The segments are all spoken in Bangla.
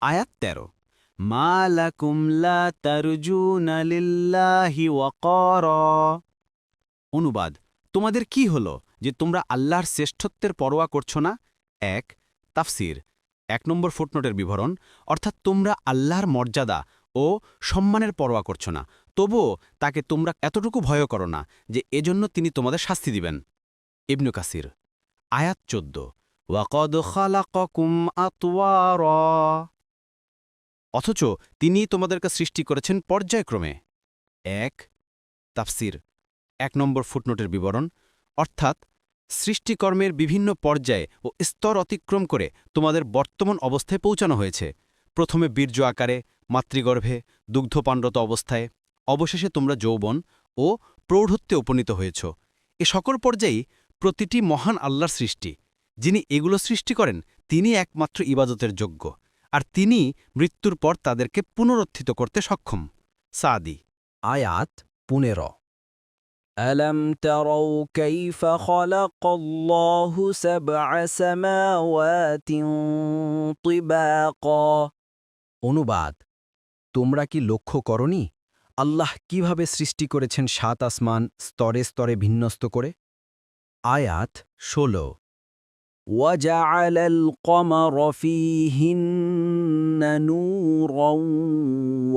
আয়াত ১৩ মা লাকুম লা তারজুনা লিল্লাহি ওয়াকারা। অনুবাদ তোমাদের কি হলো যে তোমরা আল্লাহর শ্রেষ্ঠত্বের পরোয়া করছো না? ১ তাফসির ১ নম্বর ফুটনোটের বিবরণ অর্থাৎ তোমরা আল্লাহর মর্যাদা ও সম্মানের পরোয়া করছো না, তবুও তাকে তোমরা এতটুকু ভয় করো না যে এজন্য তিনি তোমাদের শাস্তি দিবেন। ইবনু কাসির আয়াত ১৪ ওয়াকদ খালাকাকুম আতওয়ারা। অথচ তিনি তোমাদেরকে সৃষ্টি করেছেন পর্যায়ক্রমে। ১ তাফসির ১ নম্বর ফুটনোটের বিবরণ অর্থাৎ সৃষ্টিকর্মের বিভিন্ন পর্যায়ে ও স্তর অতিক্রম করে তোমাদের বর্তমান অবস্থায় পৌঁছানো হয়েছে। প্রথমে বীর্য আকারে, মাতৃগর্ভে, দুগ্ধপানরত অবস্থায়, অবশেষে তোমরা যৌবন ও প্রৌঢ়ত্বে উপনীত হয়েছ। এ সকল পর্যায়েই প্রতিটি মহান আল্লাহর সৃষ্টি। যিনি এগুলো সৃষ্টি করেন তিনি একমাত্র ইবাদতের যোগ্য, আর তিনি মৃত্যুর পর তাদেরকে পুনরুত্থিত করতে সক্ষম। সাদি আয়াত ১৫ ألم تروا كيف خلق الله سبع سماوات طباقا অনুবাদ তোমরা কি লক্ষ্য করনি আল্লাহ কিভাবে সৃষ্টি করেছেন ৭ আসমান স্তরে স্তরে বিন্যস্ত করে? আয়াত ১৬ وجعل القمر فيهن نورا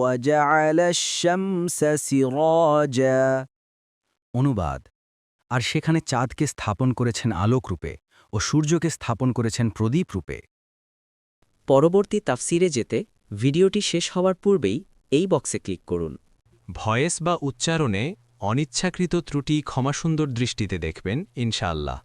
وجعل الشمس سراجا অনুবাদ আর সেখানে চাঁদকে স্থাপন করেছেন আলোকরূপে ও সূর্যকে স্থাপন করেছেন প্রদীপ রূপে। পরবর্তী তাফসিরে যেতে ভিডিওটি শেষ হওয়ার পূর্বেই এই বক্সে ক্লিক করুন। ভয়েস বা উচ্চারণে অনিচ্ছাকৃত ত্রুটি ক্ষমাসুন্দর দৃষ্টিতে দেখবেন ইনশাআল্লাহ।